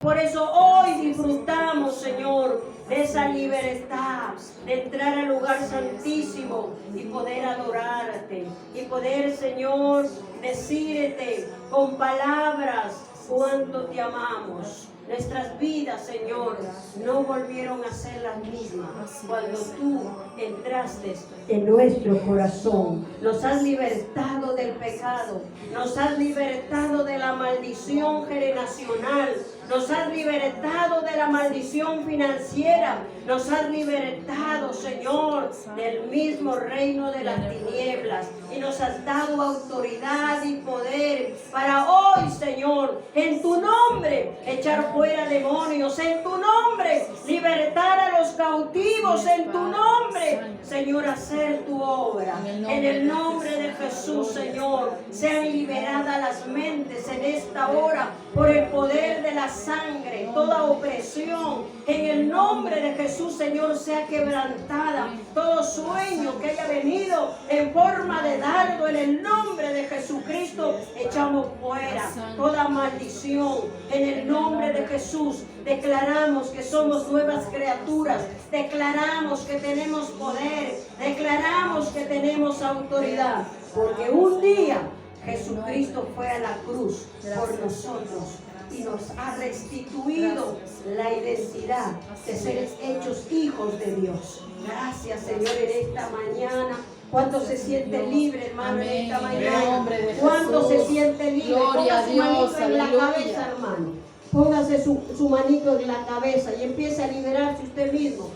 Por eso hoy disfrutamos, Señor, de esa libertad, de entrar al lugar santísimo y poder adorarte. Y poder, Señor, decirte con palabras cuánto te amamos. Nuestras vidas, Señor, no volvieron a ser las mismas cuando tú entraste en nuestro corazón. Nos has libertado del pecado, nos has libertado de la maldición generacional, nos has libertado de la maldición financiera, nos has libertado, Señor, del mismo reino de las tinieblas, y nos has dado autoridad y poder para hoy, Señor, en tu nombre echar fuera demonios, en tu nombre libertar a los cautivos, en tu nombre, Señor, hacer tu obra. En el nombre de Jesús, Señor, sean liberadas las mentes en esta hora por el poder de la sangre. Toda opresión en el nombre de Jesús, Señor, sea quebrantada. Todo sueño que haya venido en forma de dardo, en el nombre de Jesucristo echamos fuera toda maldición. En el nombre de Jesús declaramos que somos nuevas criaturas, declaramos que tenemos poder, declaramos que tenemos autoridad, porque un día Jesucristo fue a la cruz por nosotros y nos ha restituido la identidad de ser hechos hijos de Dios. Gracias, Señor, en esta mañana. ¿Cuánto se siente libre, hermano, en esta mañana? ¿Cuánto se siente libre? Ponga su manito en la cabeza, hermano. Póngase su manito en la cabeza y empiece a liberarse usted mismo.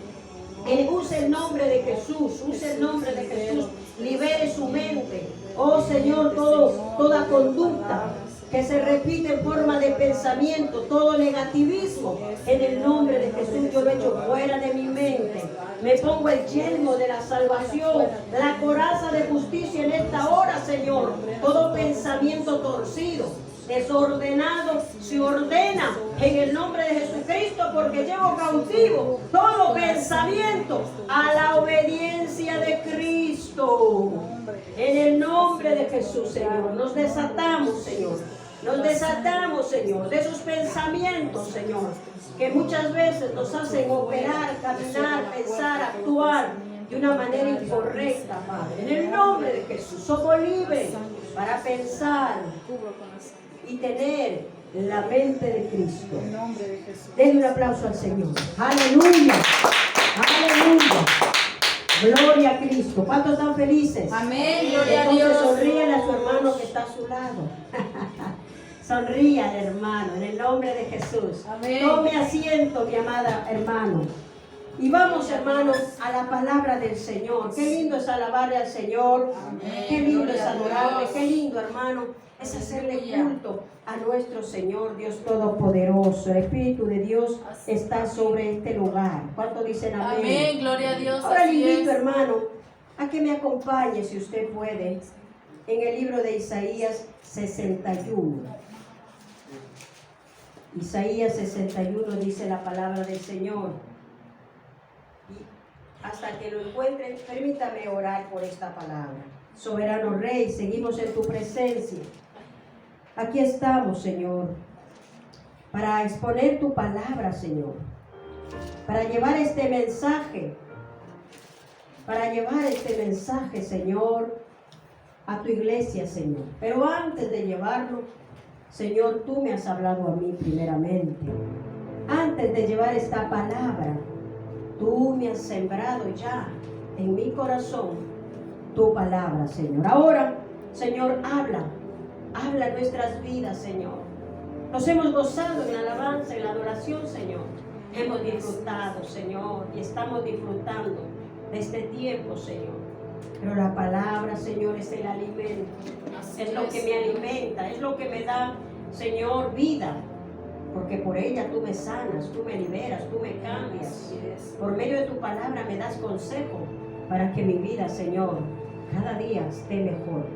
Use el nombre de Jesús, use el nombre de Jesús. Libere su mente. Oh Señor, toda conducta que se repite en forma de pensamiento, todo negativismo, en el nombre de Jesús yo lo echo fuera de mi mente. Me pongo el yelmo de la salvación, la coraza de justicia en esta hora, Señor. Todo pensamiento torcido, desordenado, se ordena en el nombre de Jesucristo, porque llevo cautivo todo pensamiento a la obediencia de Cristo. En el nombre de Jesús, Señor, nos desatamos, Señor. Nos desatamos, Señor, de esos pensamientos, Señor, que muchas veces nos hacen operar, caminar, pensar, actuar de una manera incorrecta, Padre. En el nombre de Jesús, somos libres para pensar y tener la mente de Cristo. Denle un aplauso al Señor. Aleluya. Aleluya. Gloria a Cristo. ¿Cuántos están felices? Amén. Gloria a Dios. Entonces sonríen a su hermano que está a su lado. Sonrían, hermano, en el nombre de Jesús. Amén. Tome asiento, mi amada hermano. Y vamos, hermanos, a la palabra del Señor. Qué lindo es alabarle al Señor. Amén. Qué lindo Gloria es a adorarle. Dios. Qué lindo, hermano, es hacerle Aleluya. culto a nuestro Señor, Dios Todopoderoso. El Espíritu de Dios está sobre este lugar. ¿Cuánto dicen amén? Amén. Gloria a Dios. Ahora le Así invito, es. hermano, a que me acompañe, si usted puede, en el libro de Isaías 61. Isaías 61 dice la palabra del Señor. Y hasta que lo encuentren, permítame orar por esta palabra. Soberano Rey, seguimos en tu presencia. Aquí estamos, Señor, para exponer tu palabra, Señor, para llevar este mensaje, Señor, a tu iglesia, Señor. Pero antes de llevarlo, Señor, tú me has hablado a mí primeramente. Antes de llevar esta palabra, tú me has sembrado ya en mi corazón tu palabra, Señor. Ahora, Señor, habla nuestras vidas, Señor. Nos hemos gozado en la alabanza, en la adoración, Señor. Hemos disfrutado, Señor, y estamos disfrutando de este tiempo, Señor. Pero la palabra, Señor, es el alimento. Es lo que me alimenta, es lo que me da, Señor, vida. Porque por ella tú me sanas, tú me liberas, tú me cambias. Por medio de tu palabra me das consejo para que mi vida, Señor, cada día esté mejor.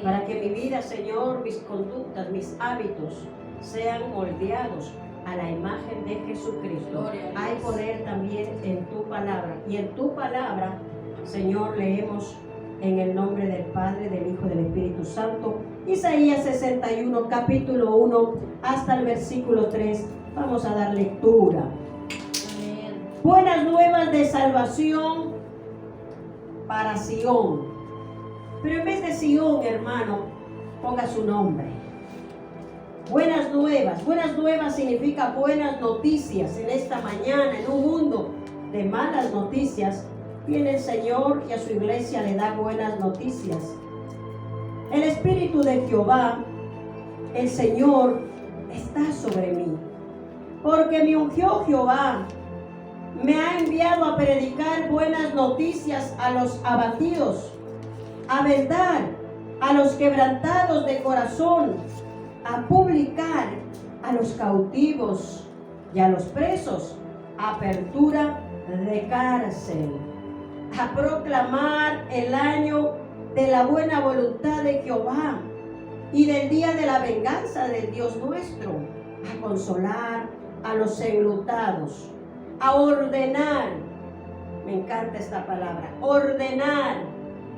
Para que mi vida, Señor, mis conductas, mis hábitos sean moldeados a la imagen de Jesucristo. Hay poder también en tu palabra. Y en tu palabra, Señor, leemos en el nombre del Padre, del Hijo y del Espíritu Santo. Isaías 61, capítulo 1, hasta el versículo 3. Vamos a dar lectura. Amén. Buenas nuevas de salvación para Sión. Pero en vez de Sión, hermano, ponga su nombre. Buenas nuevas. Buenas nuevas significa buenas noticias. En esta mañana, en un mundo de malas noticias, viene el Señor y a su iglesia le da buenas noticias. El Espíritu de Jehová, el Señor, está sobre mí, porque me ungió Jehová. Me ha enviado a predicar buenas noticias a los abatidos, a vendar a los quebrantados de corazón, a publicar a los cautivos y a los presos apertura de cárcel, a proclamar el año de la buena voluntad de Jehová y del día de la venganza del Dios nuestro, a consolar a los enlutados, a ordenar, me encanta esta palabra, ordenar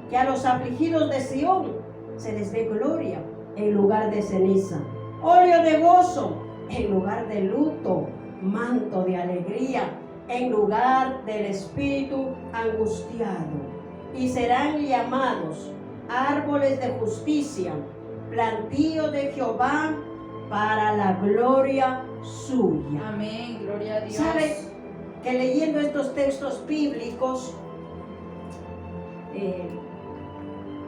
que a los afligidos de Sión se les dé gloria en lugar de ceniza, óleo de gozo en lugar de luto, manto de alegría en lugar del espíritu angustiado, y serán llamados árboles de justicia, plantío de Jehová para la gloria suya. Amén, gloria a Dios. ¿Sabe que leyendo estos textos bíblicos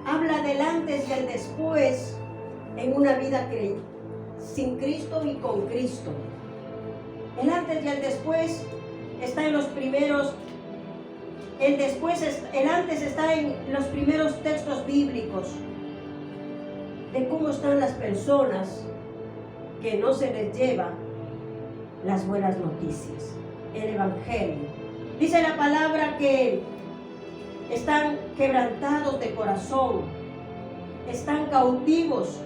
habla del antes y el después en una vida sin Cristo y con Cristo? El antes y el después está en los primeros, el antes está en los primeros textos bíblicos de cómo están las personas que no se les lleva las buenas noticias, el evangelio. Dice la palabra que están quebrantados de corazón, están cautivos,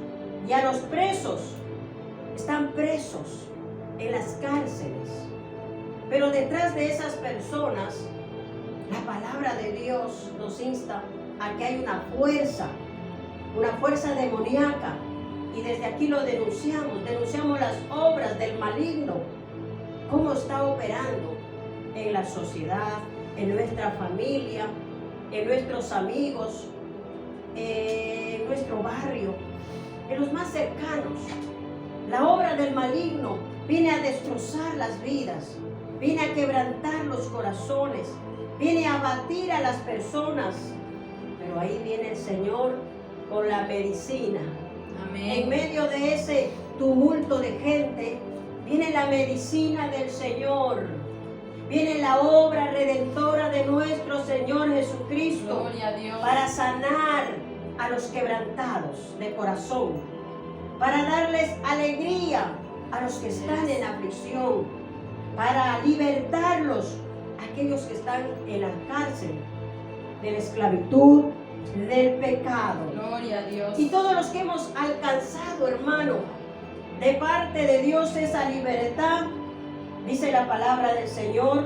y a los presos están presos en las cárceles. Pero detrás de esas personas, la palabra de Dios nos insta a que hay una fuerza demoníaca, y desde aquí lo denunciamos las obras del maligno, cómo está operando en la sociedad, en nuestra familia, en nuestros amigos, en nuestro barrio, en los más cercanos. La obra del maligno viene a destrozar las vidas, viene a quebrantar los corazones, viene a abatir a las personas. Pero ahí viene el Señor con la medicina. Amén. En medio de ese tumulto de gente, viene la medicina del Señor. Viene la obra redentora de nuestro Señor Jesucristo. Gloria a Dios. Para sanar a los quebrantados de corazón, para darles alegría a los que están en aflicción, para libertarlos a aquellos que están en la cárcel de la esclavitud, del pecado. Gloria a Dios. Y todos los que hemos alcanzado, hermano, de parte de Dios esa libertad, dice la palabra del Señor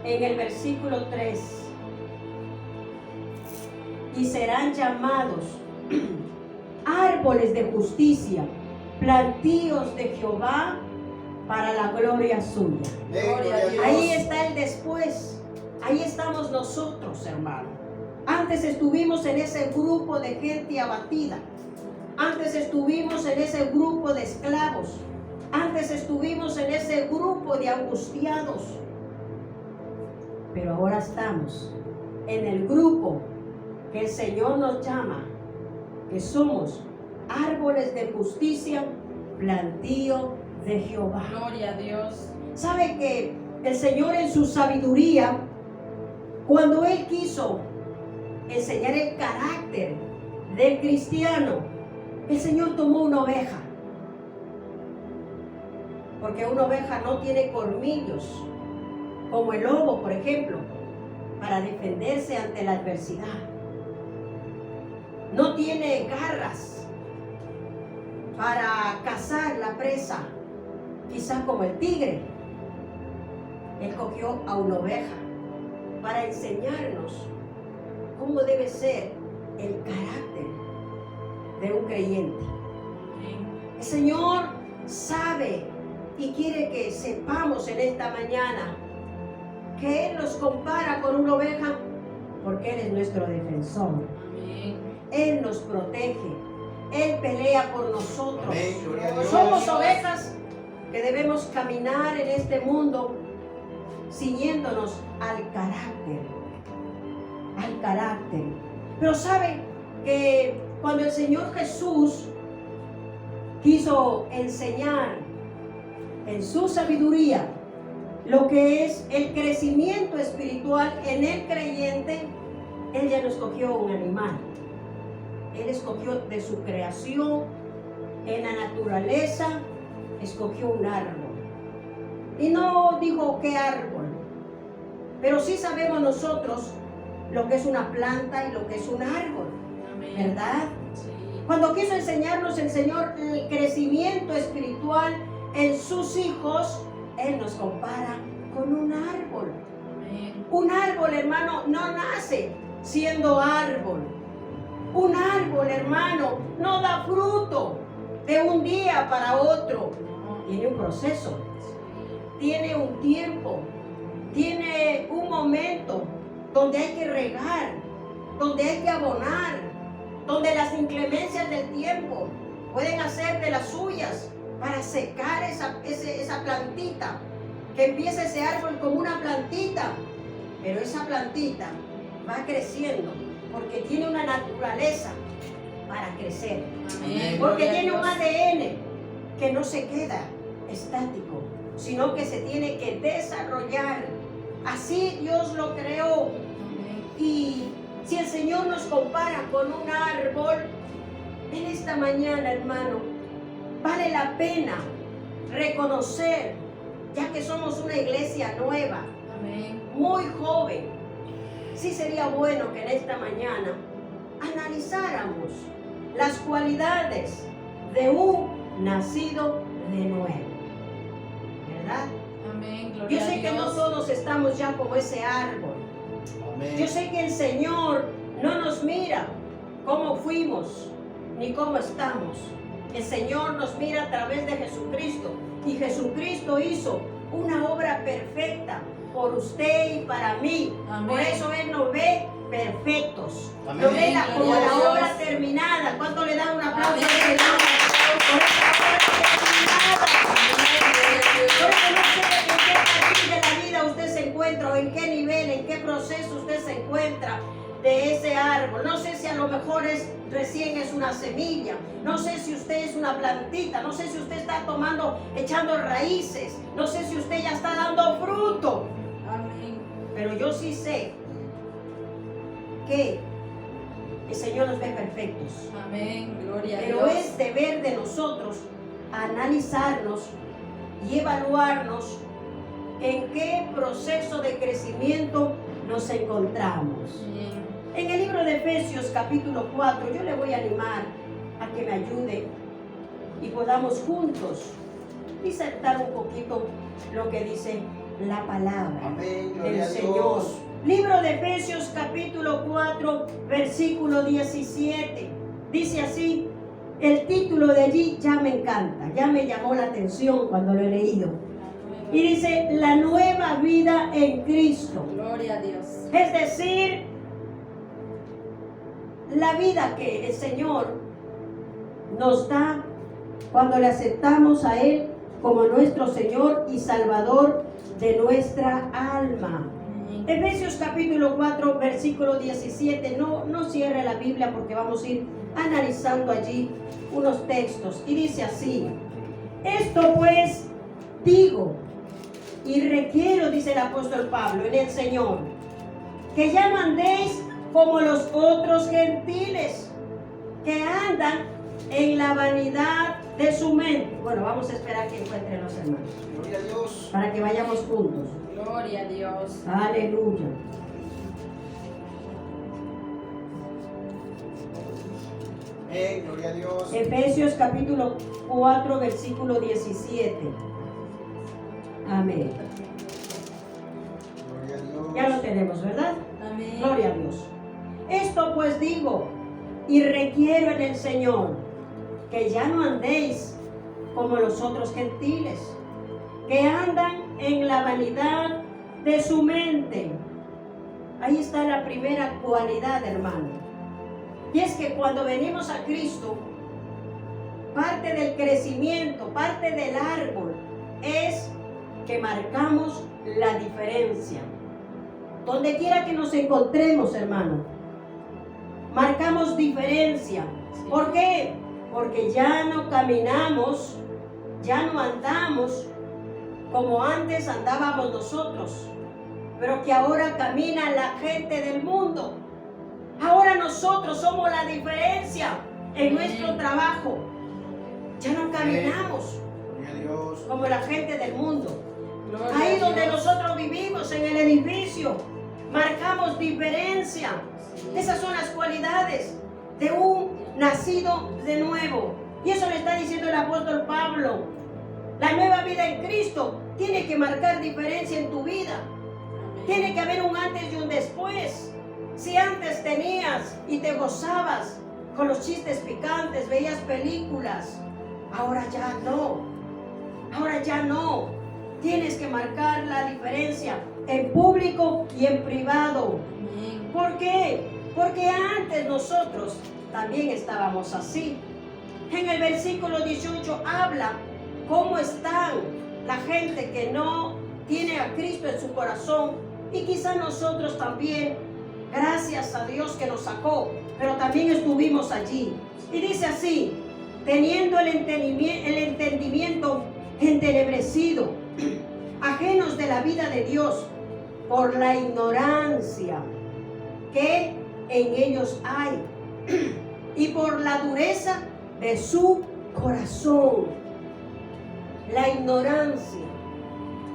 en el versículo 3: y serán llamados árboles de justicia, plantíos de Jehová para la gloria suya. Gloria a Dios. Ahí está el después. Ahí estamos nosotros, hermano. Antes estuvimos en ese grupo de gente abatida. Antes estuvimos en ese grupo de esclavos. Antes estuvimos en ese grupo de angustiados. Pero ahora estamos en el grupo que el Señor nos llama, que somos árboles de justicia, plantío de Jehová. Gloria a Dios. ¿Sabe que el Señor en su sabiduría, cuando Él quiso enseñar el carácter del cristiano, el Señor tomó una oveja? Porque una oveja no tiene colmillos, como el lobo, por ejemplo, para defenderse ante la adversidad. No tiene garras para cazar la presa, quizás como el tigre. Él cogió a una oveja para enseñarnos cómo debe ser el carácter de un creyente. El Señor sabe y quiere que sepamos en esta mañana que Él nos compara con una oveja porque Él es nuestro defensor. Amén. Él nos protege. Él pelea por nosotros. Amén, gloria a Dios. Somos ovejas que debemos caminar en este mundo ciñéndonos al carácter. Al carácter. Pero saben que cuando el Señor Jesús quiso enseñar en su sabiduría lo que es el crecimiento espiritual en el creyente, Él ya no escogió un animal. Él escogió de su creación, en la naturaleza, escogió un árbol. Y no dijo qué árbol, pero sí sabemos nosotros lo que es una planta y lo que es un árbol, Amén. ¿verdad? Sí. Cuando quiso enseñarnos el Señor el crecimiento espiritual en sus hijos, Él nos compara con un árbol. Amén. Un árbol, hermano, no nace siendo árbol. Un árbol, hermano, no da fruto de un día para otro. Tiene un proceso, tiene un tiempo, tiene un momento donde hay que regar, donde hay que abonar, donde las inclemencias del tiempo pueden hacer de las suyas para secar esa plantita, que empieza ese árbol como una plantita, pero esa plantita va creciendo porque tiene una naturaleza para crecer, Amén. porque Gloria a tiene un Dios. ADN que no se queda estático, sino que se tiene que desarrollar. Así Dios lo creó. Amén. Y si el Señor nos compara con un árbol, en esta mañana, hermano, vale la pena reconocer, ya que somos una iglesia nueva, Amén. muy joven, sí sería bueno que en esta mañana analizáramos las cualidades de un nacido de nuevo, ¿verdad? Amén. Yo Gloria a sé que no Dios. todos estamos ya como ese árbol. Amén. Yo sé que el Señor no nos mira cómo fuimos ni cómo estamos. El Señor nos mira a través de Jesucristo. Y Jesucristo hizo una obra perfecta por usted y para mí. Amén. Por eso Él nos ve perfectos. Amén. Nos ve como Gloria a la Dios. obra terminada. ¿Cuánto le dan un aplauso Amén. al Señor? Por esa obra terminada. Por eso no sé en qué parte de la vida usted se encuentra o en qué nivel, en qué proceso usted se encuentra de ese árbol. No sé si a lo mejor recién es una semilla, no sé si usted es una plantita, no sé si usted está echando raíces, no sé si usted ya está dando fruto, Amén. pero yo sí sé que el Señor nos ve perfectos. Amén. Gloria a Pero Dios. es deber de nosotros analizarnos y evaluarnos en qué proceso de crecimiento nos encontramos. Amén. En el libro de Efesios capítulo 4, yo le voy a animar a que me ayude y podamos juntos disertar un poquito lo que dice la palabra Amén. del Gloria a Señor. Dios. Libro de Efesios capítulo 4, versículo 17. Dice así, el título de allí ya me encanta, ya me llamó la atención cuando lo he leído. Y dice, la nueva vida en Cristo. Gloria a Dios. Es decir, la vida que el Señor nos da cuando le aceptamos a Él como nuestro Señor y Salvador de nuestra alma. Amén. Efesios capítulo 4, versículo 17. No cierre la Biblia porque vamos a ir analizando allí unos textos. Y dice así, esto pues digo y requiero, dice el apóstol Pablo, en el Señor, que ya no andéis como los otros gentiles que andan en la vanidad de su mente. Bueno, vamos a esperar que encuentren los hermanos Gloria a Dios. para que vayamos juntos. Gloria a Dios. Aleluya. Amén. Gloria a Dios. Efesios capítulo 4, versículo 17. Amén. Gloria a Dios. Ya lo tenemos, ¿verdad? Amén. Gloria a Dios. Esto pues digo y requiero en el Señor, que ya no andéis como los otros gentiles, que andan en la vanidad de su mente. Ahí está la primera cualidad, hermano. Y es que cuando venimos a Cristo, parte del crecimiento, parte del árbol, es que marcamos la diferencia. Donde quiera que nos encontremos, hermano, marcamos diferencia. ¿Por qué? Porque ya no caminamos, ya no andamos como antes andábamos nosotros, pero que ahora camina la gente del mundo. Ahora nosotros somos la diferencia en nuestro trabajo. Ya no caminamos como la gente del mundo. Ahí donde nosotros vivimos, en el edificio, marcamos diferencia. Esas son las cualidades de un nacido de nuevo. Y eso le está diciendo el apóstol Pablo. La nueva vida en Cristo tiene que marcar diferencia en tu vida. Tiene que haber un antes y un después. Si antes tenías y te gozabas con los chistes picantes, veías películas, ahora ya no. Ahora ya no. Tienes que marcar la diferencia en público y en privado. ¿Por qué? Porque antes nosotros también estábamos así. En el versículo 18 habla cómo están la gente que no tiene a Cristo en su corazón. Y quizá nosotros también, gracias a Dios que nos sacó, pero también estuvimos allí. Y dice así: teniendo el entendimiento entenebrecido, ajenos de la vida de Dios, por la ignorancia que en ellos hay, y por la dureza de su corazón. La ignorancia.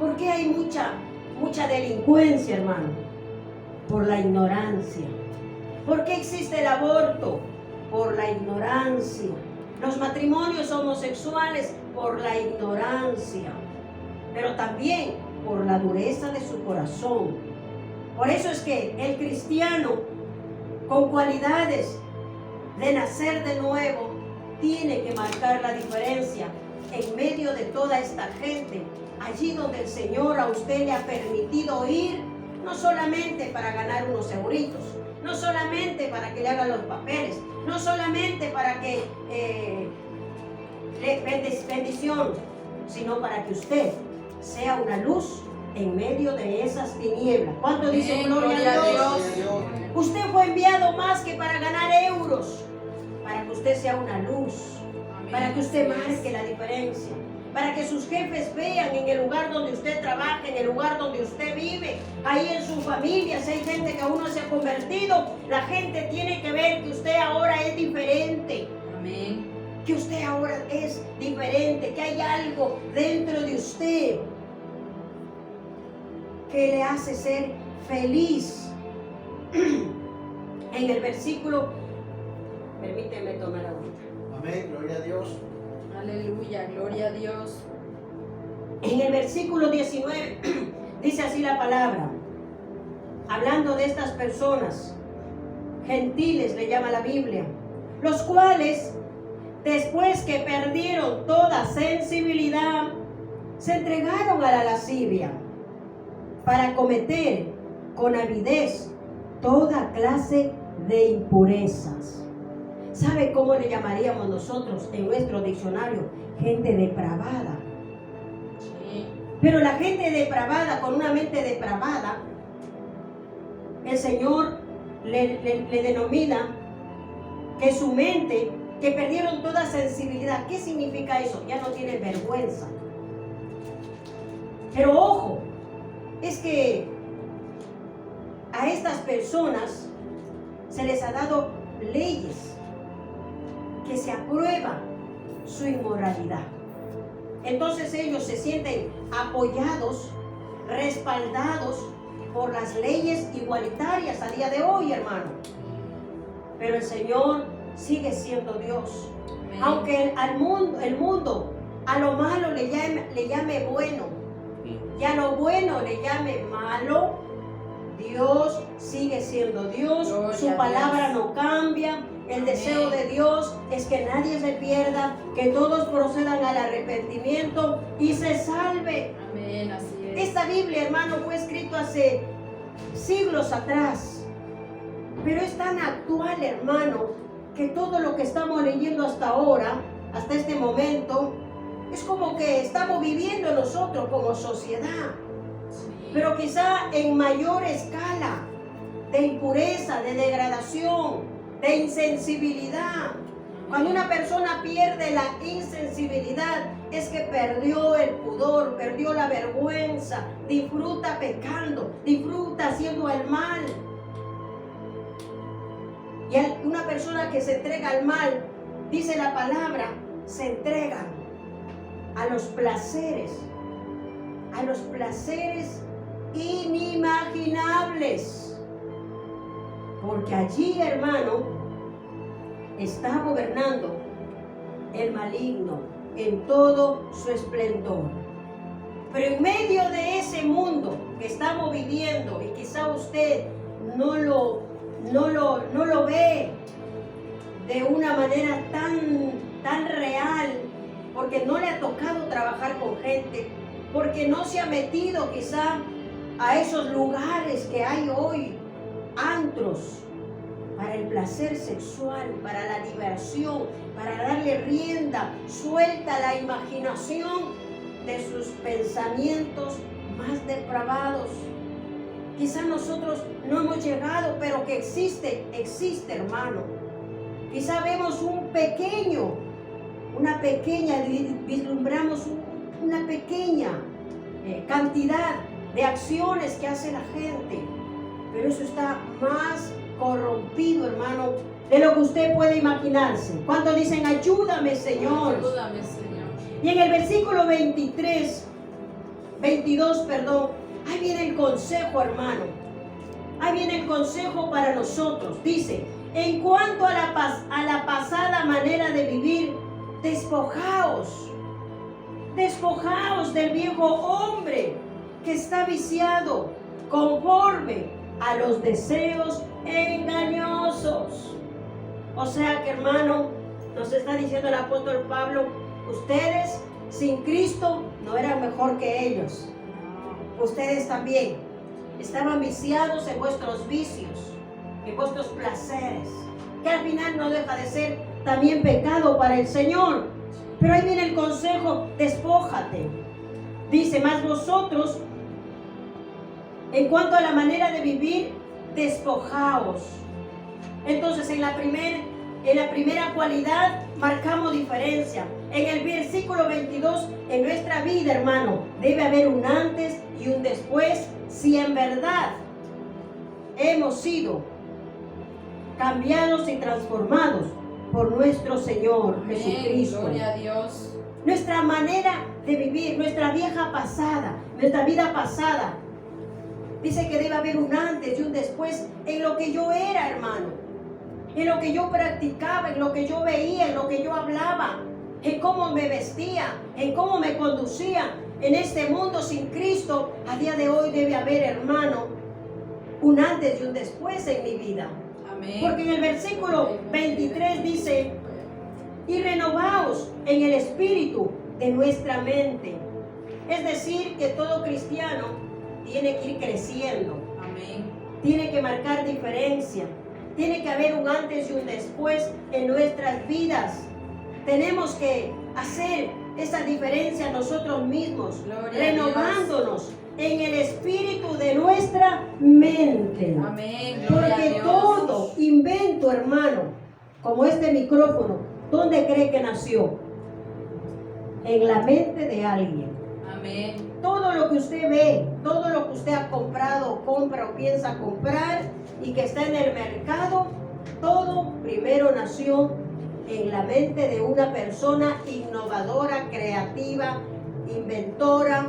¿Por qué hay mucha delincuencia, hermano? Por la ignorancia. ¿Por qué existe el aborto? Por la ignorancia. Los matrimonios homosexuales, por la ignorancia. Pero también por la dureza de su corazón. Por eso es que el cristiano con cualidades de nacer de nuevo tiene que marcar la diferencia en medio de toda esta gente, allí donde el Señor a usted le ha permitido ir, no solamente para ganar unos euritos, no solamente para que le hagan los papeles, no solamente para que bendición, sino para que usted sea una luz en medio de esas tinieblas. ¿Cuánto dice gloria a Dios? Usted fue enviado más que para ganar euros, para que usted sea una luz, para que usted marque la diferencia, para que sus jefes vean en el lugar donde usted trabaja, en el lugar donde usted vive, ahí en su familia, si hay gente que aún no se ha convertido, la gente tiene que ver que usted ahora es diferente. Amén. Que usted ahora es diferente, que hay algo dentro de usted que le hace ser feliz. En el versículo, permíteme tomar agüita. Amén, gloria a Dios. Aleluya, gloria a Dios. En el versículo 19 dice así la palabra, hablando de estas personas gentiles, le llama la Biblia, los cuales después que perdieron toda sensibilidad se entregaron a la lascivia para cometer con avidez toda clase de impurezas. ¿Sabe cómo le llamaríamos nosotros en nuestro diccionario? Gente depravada. Sí. Pero la gente depravada, con una mente depravada, el Señor le denomina que su mente, que perdieron toda sensibilidad. ¿Qué significa eso? Ya no tienen vergüenza. Pero ojo, es que a estas personas se les ha dado leyes que se aprueban su inmoralidad. Entonces ellos se sienten apoyados, respaldados por las leyes igualitarias a día de hoy, hermano. Pero el Señor sigue siendo Dios. Amén. Aunque el mundo a lo malo le llame bueno y a lo bueno le llame malo, Dios sigue siendo Dios. Gloria Su a palabra Dios. no cambia. El deseo de Dios es que nadie se pierda, que todos procedan al arrepentimiento y se salve. Amén, así es. Esta Biblia, hermano, fue escrito hace siglos atrás, pero es tan actual, hermano, que todo lo que estamos leyendo hasta ahora, hasta este momento, es como que estamos viviendo nosotros como sociedad, Sí. pero quizá en mayor escala, de impureza, de degradación, de insensibilidad. Cuando una persona pierde la insensibilidad, es que perdió el pudor, perdió la vergüenza, disfruta pecando, disfruta haciendo el mal. Y una persona que se entrega al mal, dice la palabra, se entrega a los placeres inimaginables. Porque allí, hermano, está gobernando el maligno en todo su esplendor. Pero en medio de ese mundo que estamos viviendo, y quizá usted no lo ve de una manera tan real, porque no le ha tocado trabajar con gente, porque no se ha metido quizá a esos lugares que hay hoy, antros, para el placer sexual, para la diversión, para darle rienda suelta a la imaginación de sus pensamientos más depravados. Quizá nosotros no hemos llegado, pero que existe, hermano. Quizá vemos vislumbramos una pequeña cantidad de acciones que hace la gente, pero eso está más corrompido, hermano, de lo que usted puede imaginarse. Cuando dicen, ayúdame, Señor. Ayúdame, Señor. Y en el versículo 22, ahí viene el consejo, hermano. Ahí viene el consejo para nosotros. Dice, en cuanto a la pasada manera de vivir, despojaos del viejo hombre que está viciado conforme a los deseos engañosos. O sea que, hermano, nos está diciendo el apóstol Pablo, ustedes sin Cristo no eran mejor que ellos. Ustedes también estaban viciados en vuestros vicios, en vuestros placeres, que al final no deja de ser también pecado para el Señor. Pero ahí viene el consejo, despójate. Dice, más vosotros, en cuanto a la manera de vivir, despojaos. Entonces, en la primera cualidad marcamos diferencia. En el versículo 22, en nuestra vida, hermano, debe haber un antes y un después, si en verdad hemos sido cambiados y transformados por nuestro Señor Jesucristo. Gloria a Dios. Nuestra manera de vivir, nuestra vida pasada, dice que debe haber un antes y un después en lo que yo era, hermano, en lo que yo practicaba, en lo que yo veía, en lo que yo hablaba, en cómo me vestía, en cómo me conducía. En este mundo sin Cristo, a día de hoy debe haber, hermano, un antes y un después en mi vida. Amén. Porque en el versículo 23 dice, y renovaos en el espíritu de nuestra mente. Es decir, que todo cristiano tiene que ir creciendo. Amén. Tiene que marcar diferencia. Tiene que haber un antes y un después en nuestras vidas. Tenemos que hacer esa diferencia nosotros mismos, Gloria renovándonos en el espíritu de nuestra mente. Amén. Gloria a Porque Dios. todo invento, hermano, como este micrófono, ¿dónde cree que nació? En la mente de alguien. Amén. Todo lo que usted ve, todo lo que usted ha comprado, compra o piensa comprar y que está en el mercado, todo primero nació en la mente de una persona innovadora, creativa, inventora,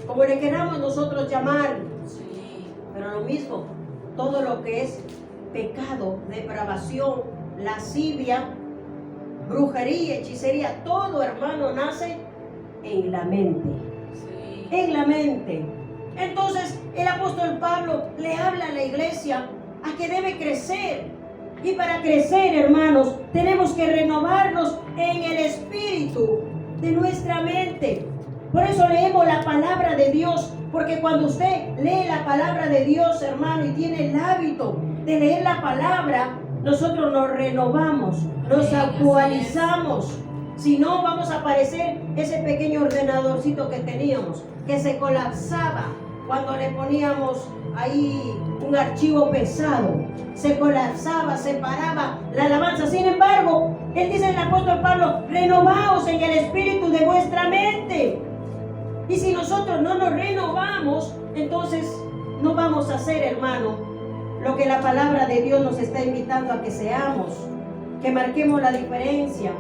como le queramos nosotros llamar. Sí. Pero lo mismo, todo lo que es pecado, depravación, lascivia, brujería, hechicería, todo, hermano, nace en la mente. Sí. En la mente. Entonces el apóstol Pablo le habla a la iglesia a que debe crecer, Y para crecer, hermanos, tenemos que renovarnos en el espíritu de nuestra mente. Por eso leemos la palabra de Dios, porque cuando usted lee la palabra de Dios, hermano, y tiene el hábito de leer la palabra, nosotros nos renovamos, nos actualizamos. Si no, vamos a parecer ese pequeño ordenadorcito que teníamos, que se colapsaba cuando le poníamos ahí un archivo pesado. Se colapsaba, se paraba la alabanza. Sin embargo, él dice el apóstol Pablo, renovaos en el espíritu de vuestra mente. Y si nosotros no nos renovamos, entonces no vamos a hacer, hermano, lo que la palabra de Dios nos está invitando a que seamos, que marquemos la diferencia,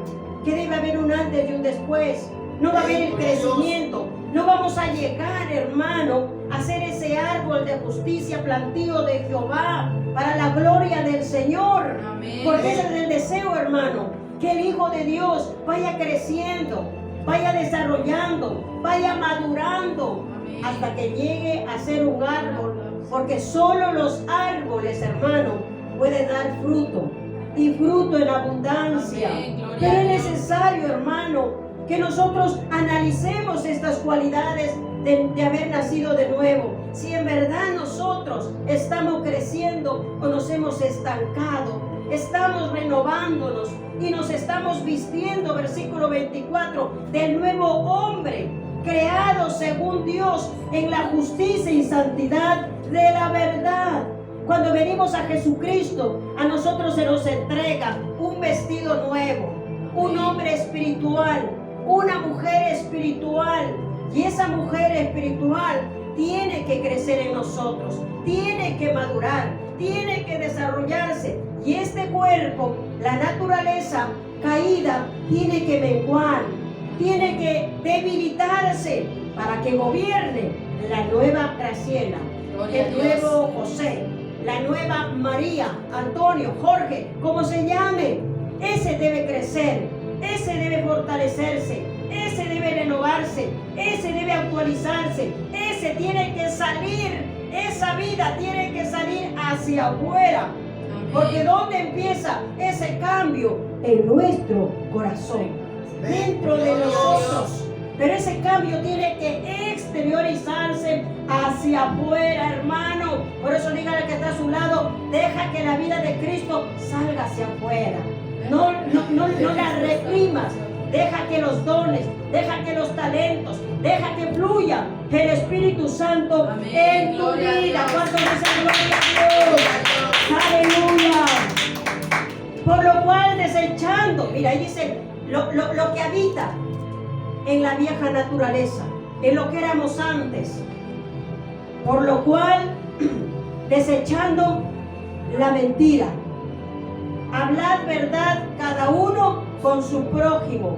que debe haber un antes y un después. No va a haber el crecimiento, no vamos a llegar, hermano, a ser ese árbol de justicia plantío de Jehová para la gloria del Señor. Amén. Porque ese es el deseo, hermano, que el Hijo de Dios vaya creciendo, vaya desarrollando, vaya madurando, Amén. hasta que llegue a ser un árbol. Porque solo los árboles, hermano, pueden dar fruto, y fruto en abundancia. Amén. Gloria Pero a es Dios. necesario, hermano, que nosotros analicemos estas cualidades de haber nacido de nuevo. Si en verdad nosotros estamos creciendo o nos hemos estancado, estamos renovándonos y nos estamos vistiendo, versículo 24, del nuevo hombre, creado según Dios en la justicia y santidad de la verdad. Cuando venimos a Jesucristo, a nosotros se nos entrega un vestido nuevo, un hombre espiritual, una mujer espiritual. Y esa mujer espiritual tiene que crecer en nosotros, tiene que madurar, tiene que desarrollarse. Y este cuerpo, la naturaleza caída, tiene que menguar, tiene que debilitarse para que gobierne la nueva Graciela, Gloria a el Dios. nuevo José, la nueva María, Antonio, Jorge, como se llame. Ese debe crecer, ese debe fortalecerse, ese debe renovarse, ese debe actualizarse, ese tiene que salir, esa vida tiene que salir hacia afuera. Porque ¿dónde empieza ese cambio? En nuestro corazón, dentro de nosotros. Pero ese cambio tiene que exteriorizarse hacia afuera, hermano. Por eso dígale al que está a su lado, deja que la vida de Cristo salga hacia afuera. No la reprimas. Deja que los dones, deja que los talentos, deja que fluya el Espíritu Santo Amén. en tu Gloria a vida. Dios. ¿Cuánto dicen gloria a Dios? Aleluya. Por lo cual desechando, mira, ahí dice lo que habita en la vieja naturaleza, en lo que éramos antes. Por lo cual desechando la mentira, hablad verdad cada uno con su prójimo,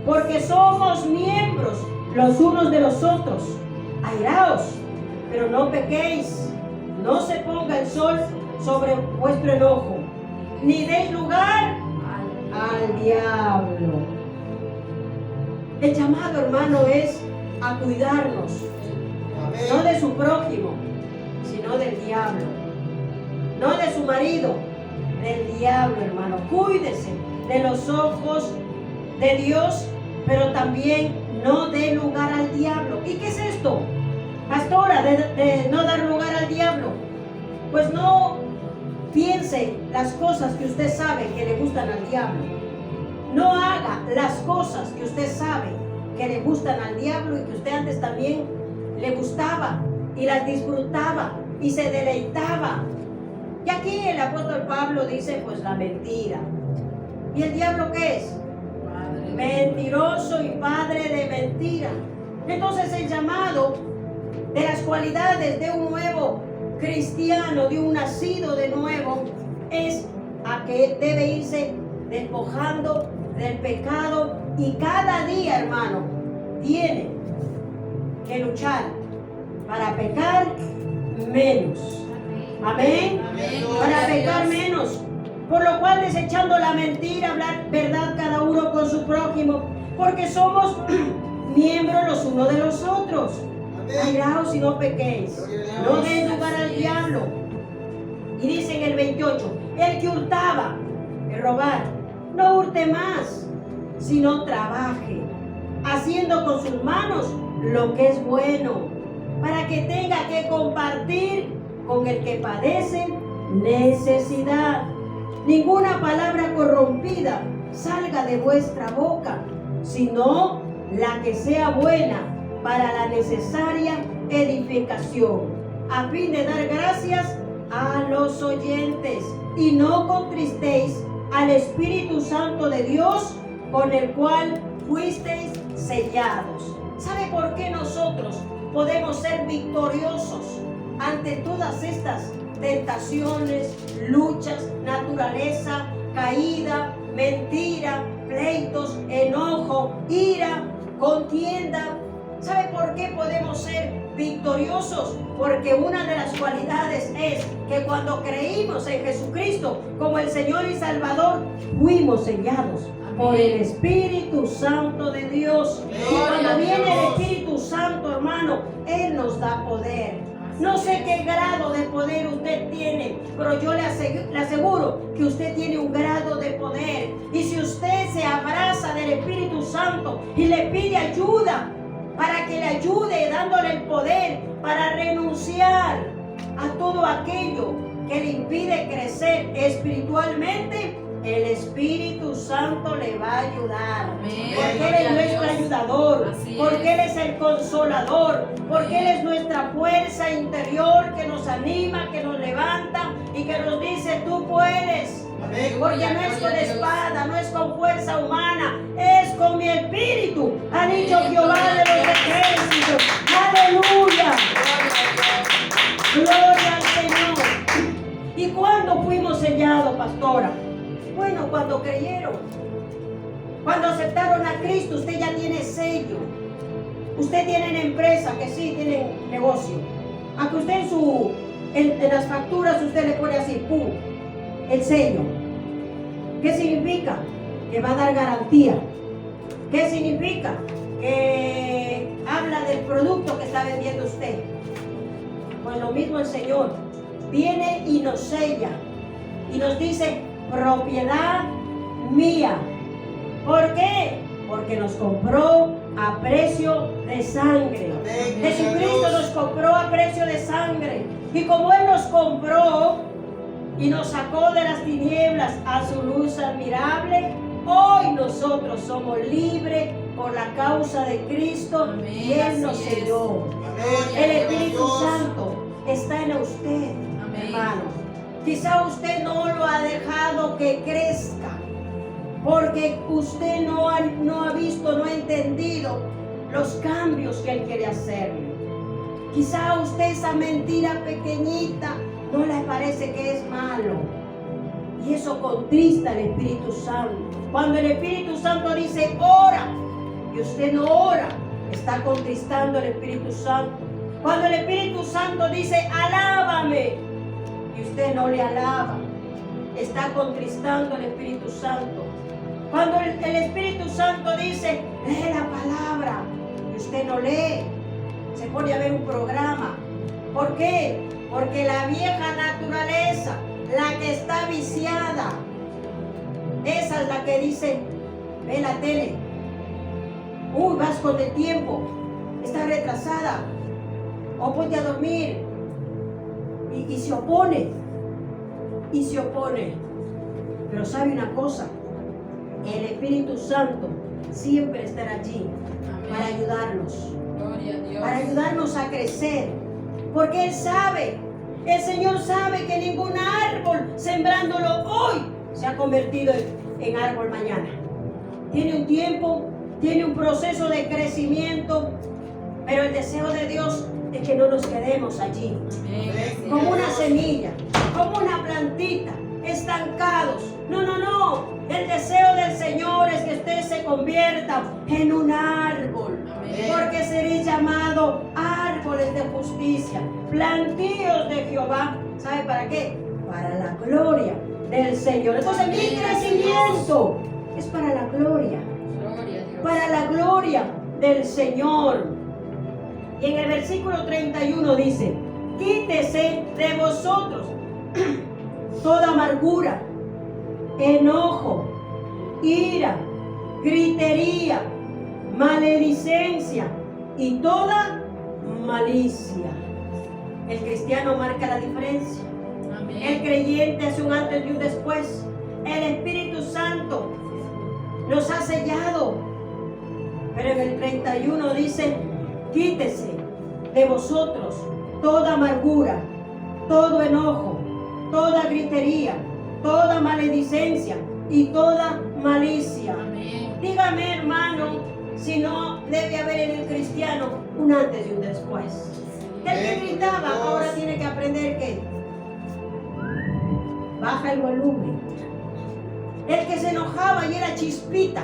porque somos miembros los unos de los otros. Airaos, pero no pequéis, no se ponga el sol sobre vuestro enojo, ni deis lugar al diablo. El llamado, hermano, es a cuidarnos, no de su prójimo, sino del diablo, no de su marido, del diablo, hermano. Cuídese de los ojos de Dios, pero también no dé lugar al diablo. ¿Y qué es esto, pastora, de no dar lugar al diablo? Pues no piense las cosas que usted sabe que le gustan al diablo. No haga las cosas que usted sabe que le gustan al diablo y que usted antes también le gustaba y las disfrutaba y se deleitaba. Y aquí el apóstol Pablo dice, pues la mentira. ¿Y el diablo qué es? Padre. Mentiroso y padre de mentira. Entonces el llamado de las cualidades de un nuevo cristiano, de un nacido de nuevo, es a que debe irse despojando del pecado, y cada día, hermano, tiene que luchar para pecar menos. Amén. Amén. Para Gloria a pecar Dios. menos. Por lo cual, desechando la mentira, hablar verdad cada uno con su prójimo, porque somos miembros los unos de los otros. Airaos y no pequéis, no den lugar al diablo. Y dice en el 28, el que hurtaba, el robar, no hurte más, sino trabaje, haciendo con sus manos lo que es bueno, para que tenga que compartir con el que padece necesidad. Ninguna palabra corrompida salga de vuestra boca, sino la que sea buena para la necesaria edificación, a fin de dar gracias a los oyentes, y no contristéis al Espíritu Santo de Dios, con el cual fuisteis sellados. ¿Sabe por qué nosotros podemos ser victoriosos ante todas estas tentaciones, luchas, naturaleza, caída, mentira, pleitos, enojo, ira, contienda? ¿Sabe por qué podemos ser victoriosos? Porque una de las cualidades es que cuando creímos en Jesucristo como el Señor y Salvador, fuimos sellados por el Espíritu Santo de Dios. Y cuando viene el Espíritu Santo, hermano, Él nos da poder. No sé qué grado de poder usted tiene, pero yo le aseguro que usted tiene un grado de poder. Y si usted se abraza del Espíritu Santo y le pide ayuda, para que le ayude dándole el poder para renunciar a todo aquello que le impide crecer espiritualmente, el Espíritu Santo le va a ayudar. Amén. Porque Él es nuestro ayudador, porque Él es el consolador, porque Él es nuestra fuerza interior que nos anima, que nos levanta y que nos dice: tú puedes. Amén. Porque no es con espada, no es con fuerza humana, es con mi espíritu, ha dicho Jehová de los ejércitos. ¡Aleluya! ¡Gloria al Señor! ¿Y cuándo fuimos sellados, pastora? Bueno, cuando creyeron. Cuando aceptaron a Cristo, usted ya tiene sello. Usted tiene una empresa, que sí, tiene negocio. Aunque usted en las facturas usted le pone así, ¡pum!, el sello. ¿Qué significa? Que va a dar garantía. ¿Qué significa? Que habla del producto que está vendiendo usted. Pues lo mismo el Señor viene y nos sella y nos dice: propiedad mía. ¿Por qué? Porque nos compró a precio de sangre. Amén. Jesucristo nos compró a precio de sangre. Y como Él nos compró y nos sacó de las tinieblas a su luz admirable, hoy nosotros somos libres por la causa de Cristo. Amén. Y Él nos Así es. selló. Amén. El Espíritu Santo está en usted, Amén. hermano. Quizá usted no lo ha dejado que crezca, porque usted no ha visto, no ha entendido los cambios que Él quiere hacerle. Quizá a usted esa mentira pequeñita no le parece que es malo, y eso contrista al Espíritu Santo. Cuando el Espíritu Santo dice ora y usted no ora, está contristando al Espíritu Santo. Cuando el Espíritu Santo dice alábame y usted no le alaba, está contristando al Espíritu Santo. Cuando el Espíritu Santo dice lee la palabra y usted no lee, se pone a ver un programa. ¿Por qué? Porque la vieja naturaleza, la que está viciada, esa es la que dice ve la tele, uy, vas con el tiempo, está retrasada, o ponte a dormir, y se opone, pero sabe una cosa, el Espíritu Santo siempre estará allí para ayudarnos, Gloria a Dios. para ayudarnos a crecer, porque Él sabe, el Señor sabe que ningún árbol sembrándolo hoy se ha convertido en árbol mañana. Tiene un tiempo, tiene un proceso de crecimiento, pero el deseo de Dios es que no nos quedemos allí, Amén. como una semilla, como una plantita, estancados. No, no, no. El deseo del Señor es que usted se convierta en un árbol, Amén. porque seréis llamados árboles de justicia, plantíos de Jehová. ¿Sabe para qué? Para la gloria del Señor. Entonces mi Amén. crecimiento es para la gloria, Gloria a Dios. para la gloria del Señor. Y en el versículo 31 dice: quítese de vosotros toda amargura, enojo, ira, gritería, maledicencia y toda malicia. El cristiano marca la diferencia. El creyente hace un antes y un después. El Espíritu Santo nos ha sellado. Pero en el 31 dice: quítese de vosotros toda amargura, todo enojo, toda gritería, toda maledicencia y toda malicia. Amén. Dígame, hermano, si no debe haber en el cristiano un antes y un después. El que gritaba ahora tiene que aprender que baja el volumen. El que se enojaba y era chispita,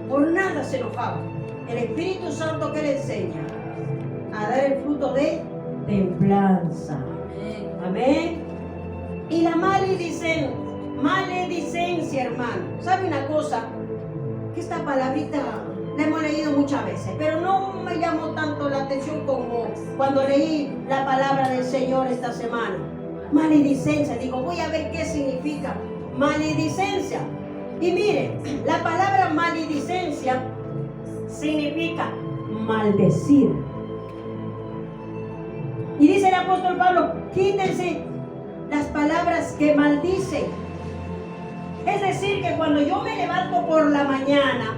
por nada se enojaba. El Espíritu Santo que le enseña a dar el fruto de templanza. Amén. Y la maledicencia, hermano. ¿Sabe una cosa? Que esta palabrita la hemos leído muchas veces, pero no me llamó tanto la atención como cuando leí la palabra del Señor esta semana. Maledicencia. Digo, voy a ver qué significa maledicencia. Y mire, la palabra maledicencia significa maldecir. Y dice el apóstol Pablo: quítense las palabras que maldicen. Es decir, que cuando yo me levanto por la mañana,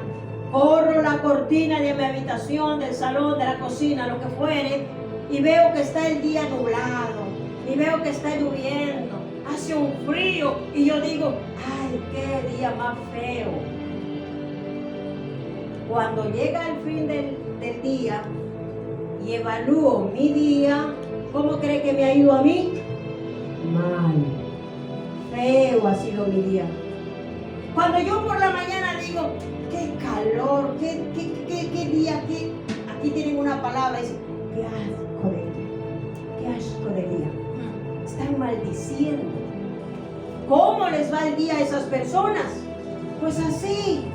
corro la cortina de mi habitación, del salón, de la cocina, lo que fuere, y veo que está el día nublado, y veo que está lloviendo, hace un frío, y yo digo: ay, qué día más feo. Cuando llega el fin del día y evalúo mi día, ¿cómo cree que me ha ido a mí? Mal. Feo ha sido mi día. Cuando yo por la mañana digo: qué calor, qué día, aquí tienen una palabra, dice: qué asco de día, qué asco de día. Están maldiciendo. ¿Cómo les va el día a esas personas? Pues así,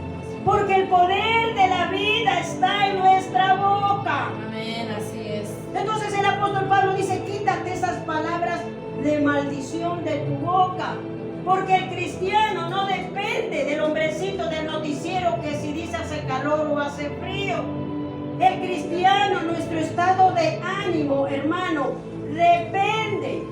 porque el poder de la vida está en nuestra boca. Amén, así es. Entonces el apóstol Pablo dice: quítate esas palabras de maldición de tu boca. Porque el cristiano no depende del hombrecito del noticiero que si dice hace calor o hace frío. El cristiano, nuestro estado de ánimo, hermano, depende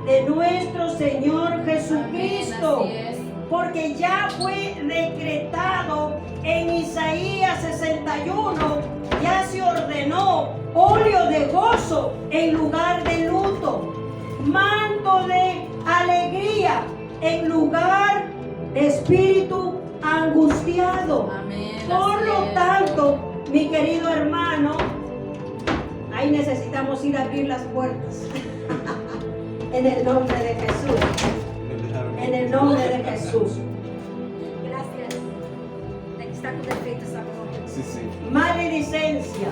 de nuestro Señor Jesucristo. Amén, así es. Porque ya fue decretado en Isaías 61, ya se ordenó óleo de gozo en lugar de luto, manto de alegría en lugar de espíritu angustiado. Amén, Por así lo es. tanto, mi querido hermano, ahí necesitamos ir a abrir las puertas. En el nombre de Jesús. En el nombre de Jesús. Gracias. Está con defecto esa cosa. Sí, sí. Maledicencia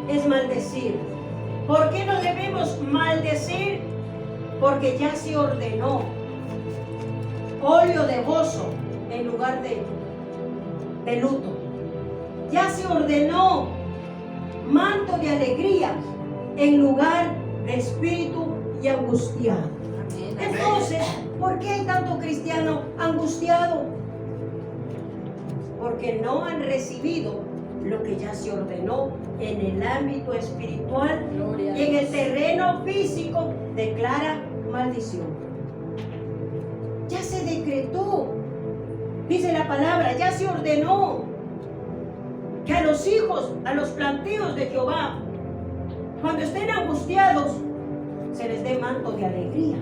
es maldecir. ¿Por qué no debemos maldecir? Porque ya se ordenó óleo de gozo en lugar de luto. Ya se ordenó manto de alegría en lugar de espíritu y angustiado. Amén. Entonces, ¿por qué hay tanto cristiano angustiado? Porque no han recibido lo que ya se ordenó en el ámbito espiritual, Gloria a y en el Dios. terreno físico declara maldición. Ya se decretó, dice la palabra, ya se ordenó que a los hijos, a los plantíos de Jehová, cuando estén angustiados, se les dé manto de alegría.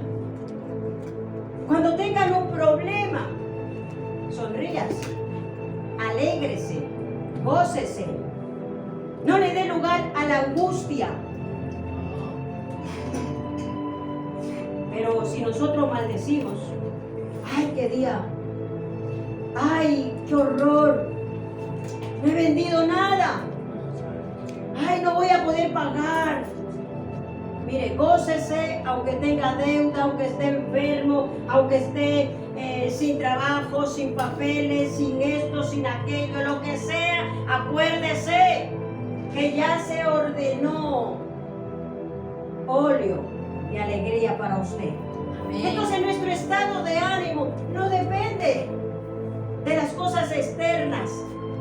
Cuando tengan un problema, sonríase, alégrese, gócese. No le dé lugar a la angustia. Pero si nosotros maldecimos: ay, qué día, ay, qué horror, no he vendido nada, ay, no voy a poder pagar. Mire, gócese aunque tenga deuda, aunque esté enfermo, aunque esté sin trabajo, sin papeles, sin esto, sin aquello, lo que sea. Acuérdese que ya se ordenó óleo de alegría para usted. Amén. Entonces nuestro estado de ánimo no depende de las cosas externas,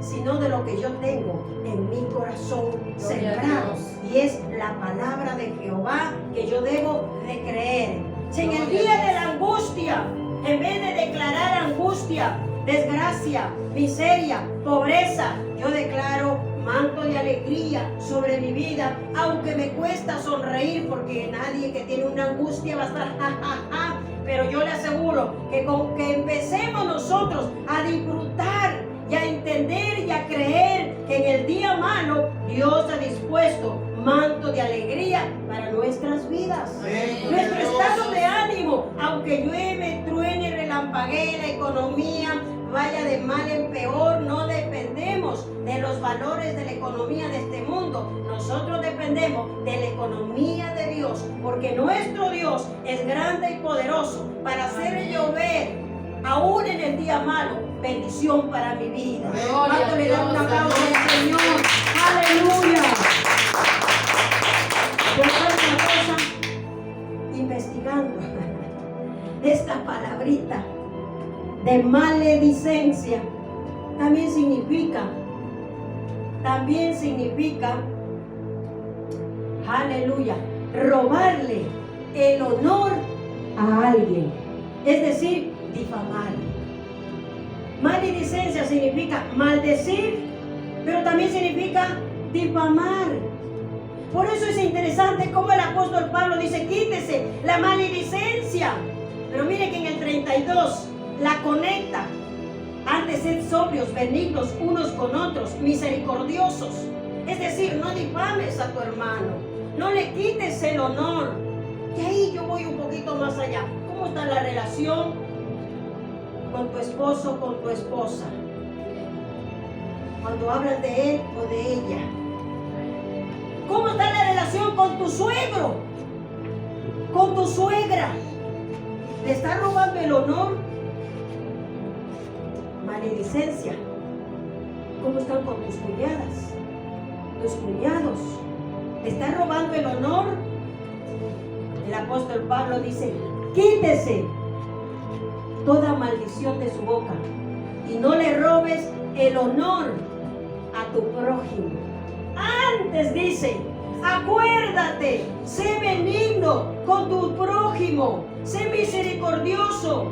sino de lo que yo tengo en mi corazón Gloria a sembrado. Dios. Y es la palabra de Jehová que yo debo de creer. Si en el Gloria a día de Dios. la angustia, en vez de declarar angustia, desgracia, miseria, pobreza, yo declaro manto de alegría sobre mi vida, aunque me cuesta sonreír, porque nadie que tiene una angustia va a estar jajaja, pero yo le aseguro que con que empecemos nosotros a disfrutar y a entender y a creer que en el día malo Dios ha dispuesto manto de alegría para nuestras vidas. Amén. Nuestro estado de ánimo, aunque llueve, truene, relampaguee, la economía vaya de mal en peor, no dependemos de los valores de la economía de este mundo. Nosotros dependemos de la economía de Dios, porque nuestro Dios es grande y poderoso para hacer llover, aún en el día malo, bendición para mi vida. Amén. ¿Cuánto le dan un Gloria a aplauso Dios. al Señor? ¡Aleluya! Pues otra cosa, investigando esta palabrita de maledicencia, también significa, aleluya, robarle el honor a alguien, es decir, difamar. Maledicencia significa maldecir, pero también significa difamar. Por eso es interesante cómo el apóstol Pablo dice, quítese la maledicencia. Pero mire que en el 32 la conecta. Antes sed sobrios, benignos unos con otros, misericordiosos. Es decir, no difames a tu hermano, no le quites el honor. Y ahí yo voy un poquito más allá. ¿Cómo está la relación con tu esposo, con tu esposa? Cuando hablan de él o de ella. ¿Cómo está la relación con tu suegro? Con tu suegra. ¿Le está robando el honor? Maledicencia. ¿Cómo están con tus cuñadas? Tus cuñados. ¿Le está robando el honor? El apóstol Pablo dice, quítese toda maldición de su boca y no le robes el honor a tu prójimo. Antes dice, acuérdate, sé benigno con tu prójimo, sé misericordioso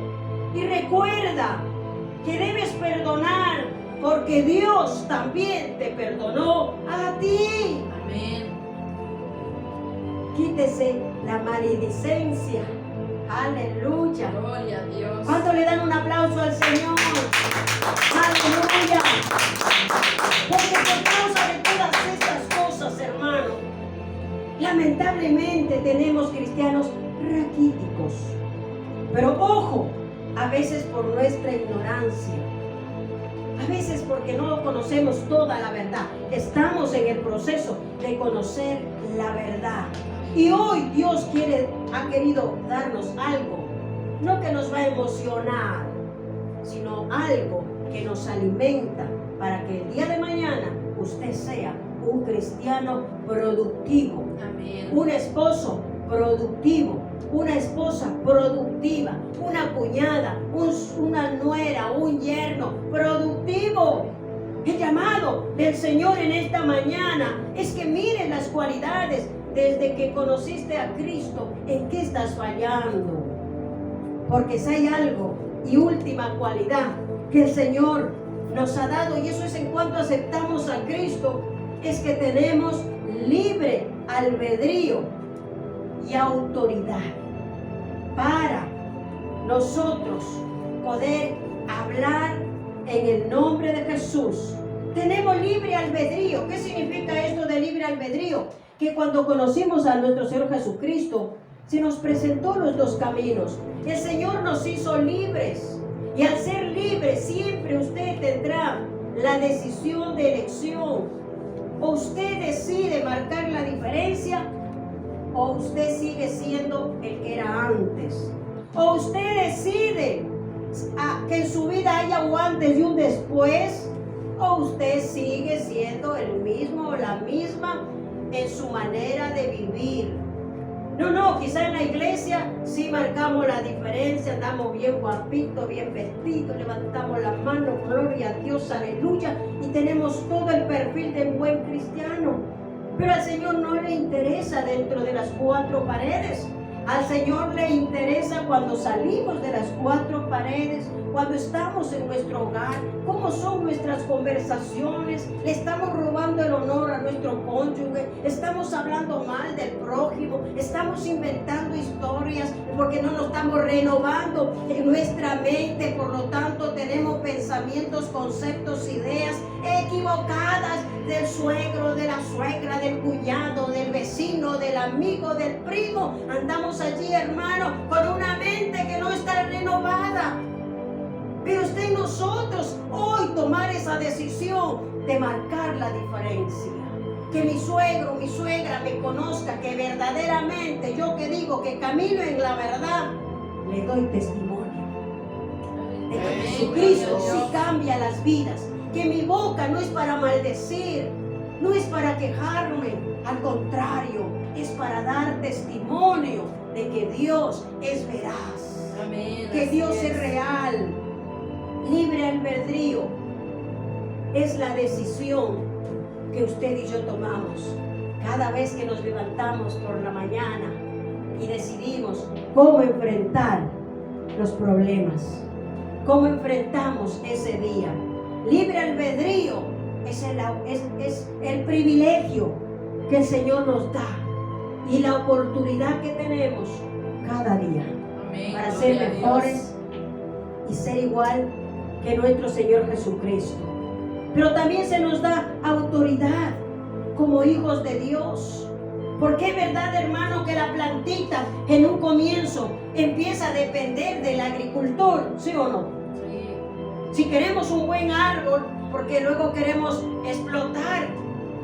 y recuerda que debes perdonar porque Dios también te perdonó a ti. Amén. Quítese la maledicencia. Aleluya. Gloria a Dios. ¿Cuánto le dan un aplauso al Señor? Aleluya. Porque por causa de todas estas cosas, hermano, lamentablemente tenemos cristianos raquíticos. Pero ojo, a veces por nuestra ignorancia, a veces porque no conocemos toda la verdad. Estamos en el proceso de conocer la verdad. Y hoy Dios ha querido darnos algo, no que nos va a emocionar, sino algo que nos alimenta para que el día de mañana usted sea un cristiano productivo, Amén. un esposo productivo, una esposa productiva, una cuñada, una nuera, un yerno productivo. El llamado del Señor en esta mañana es que mires las cualidades desde que conociste a Cristo, en qué estás fallando. Porque si hay algo y última cualidad que el Señor nos ha dado, y eso es en cuanto aceptamos a Cristo, es que tenemos libre albedrío y autoridad para nosotros poder hablar en el nombre de Jesús. Tenemos libre albedrío. ¿Qué significa esto de libre albedrío? Que cuando conocimos a nuestro Señor Jesucristo, se nos presentó los dos caminos. El Señor nos hizo libres. Y al ser libres, siempre usted tendrá la decisión de elección. O usted decide marcar la diferencia, o usted sigue siendo el que era antes. O usted decide que en su vida haya un antes y un después, o usted sigue siendo el mismo o la misma en su manera de vivir. No, quizá en la iglesia sí marcamos la diferencia, andamos bien guapitos, bien vestidos, levantamos las manos, gloria a Dios, aleluya, y tenemos todo el perfil de un buen cristiano. Pero al Señor no le interesa dentro de las cuatro paredes. Al Señor le interesa cuando salimos de las cuatro paredes, cuando estamos en nuestro hogar, cómo son nuestras conversaciones. Le estamos robando el honor a nuestro cónyuge, estamos hablando mal del prójimo, estamos inventando historias porque no nos estamos renovando en nuestra mente. Por lo tanto, tenemos pensamientos, conceptos, ideas equivocadas del suegro, de la suegra, del cuñado, del vecino, del amigo, del primo. Andamos allí, hermano, con una mente que no está renovada. Pero está en nosotros hoy tomar esa decisión de marcar la diferencia. Que mi suegro, mi suegra me conozca, que verdaderamente yo que digo que camino en la verdad, le doy testimonio de que Jesucristo sí cambia las vidas. Que mi boca no es para maldecir, no es para quejarme, al contrario, es para dar testimonio de que Dios es veraz, Amén. que Dios es real. Libre albedrío es la decisión que usted y yo tomamos cada vez que nos levantamos por la mañana y decidimos cómo enfrentar los problemas, cómo enfrentamos ese día. Libre albedrío es el privilegio que el Señor nos da y la oportunidad que tenemos cada día Amén. para Gloria ser a Dios. mejores y ser igual que nuestro Señor Jesucristo. Pero también se nos da autoridad como hijos de Dios. Porque es verdad, hermano, que la plantita en un comienzo empieza a depender del agricultor, ¿sí o no? Sí. Si queremos un buen árbol, porque luego queremos explotar,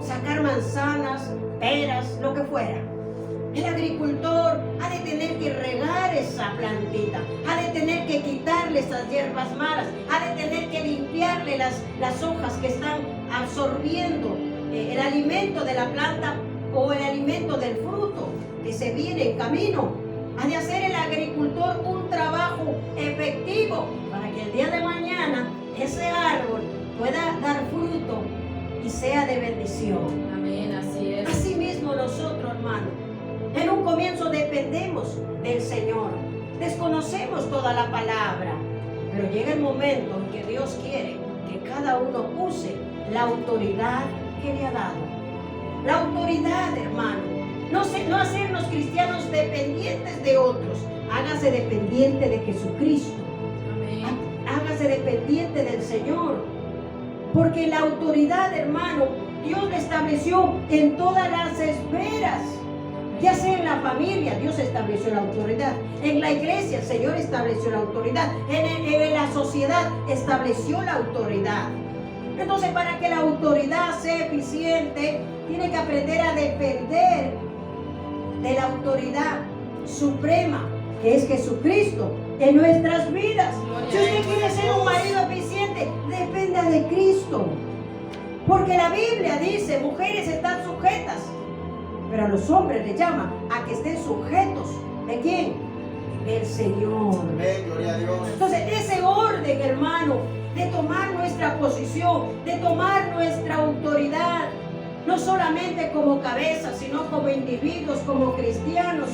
sacar manzanas, peras, lo que fuera, el agricultor ha de tener que regar esa plantita, ha de tener que quitarle esas hierbas malas, ha de tener que limpiarle las hojas que están absorbiendo el alimento de la planta o el alimento del fruto que se viene en camino. Ha de hacer el agricultor un trabajo efectivo para que el día de mañana ese árbol pueda dar fruto y sea de bendición. Amén, así es. Así mismo nosotros, hermano, en un comienzo dependemos del Señor, desconocemos toda la palabra, pero llega el momento en que Dios quiere que cada uno use la autoridad que le ha dado. La autoridad, hermano, no hacernos cristianos dependientes de otros, hágase dependiente de Jesucristo, Amén. hágase dependiente del Señor, porque la autoridad, hermano, Dios la estableció en todas las esferas. Ya sea en la familia, Dios estableció la autoridad. En la iglesia, el Señor estableció la autoridad. En la sociedad, estableció la autoridad. Entonces, para que la autoridad sea eficiente, tiene que aprender a depender de la autoridad suprema, que es Jesucristo, en nuestras vidas. Si usted quiere ser un marido eficiente, dependa de Cristo. Porque la Biblia dice, mujeres están sujetas, pero a los hombres les llama a que estén sujetos. ¿De quién? Del Señor. Amén, gloria a Dios. Entonces, ese orden, hermano, de tomar nuestra posición, de tomar nuestra autoridad, no solamente como cabeza, sino como individuos, como cristianos,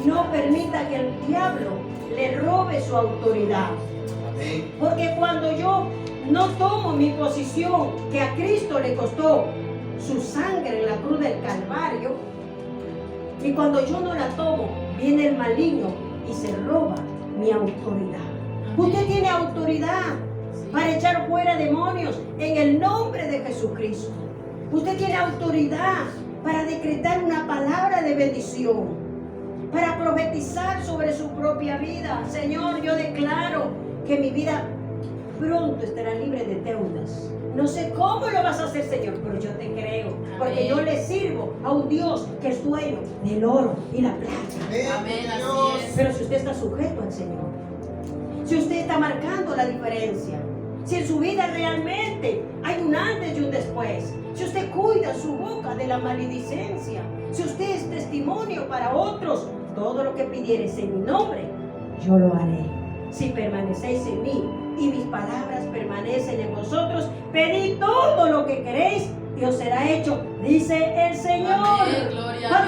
no permita que el diablo le robe su autoridad. Amén. Porque cuando yo no tomo mi posición, que a Cristo le costó su sangre en la cruz del Calvario, y cuando yo no la tomo, viene el maligno y se roba mi autoridad. Usted tiene autoridad para echar fuera demonios en el nombre de Jesucristo. Usted tiene autoridad para decretar una palabra de bendición, para profetizar sobre su propia vida. Señor, yo declaro que mi vida pronto estará libre de deudas. No sé cómo lo vas a hacer, Señor, pero yo te creo, porque yo le sirvo a un Dios que es dueño del oro y la plata. Amén, así es. Pero si usted está sujeto al Señor, si usted está marcando la diferencia, si en su vida realmente hay un antes y un después, si usted cuida su boca de la maledicencia, si usted es testimonio para otros, todo lo que pidiereis en mi nombre, yo lo haré. Si permanecéis en mí y mis palabras permanecen en vosotros, pedid todo lo que queréis y os será hecho, dice el Señor. Amén, gloria a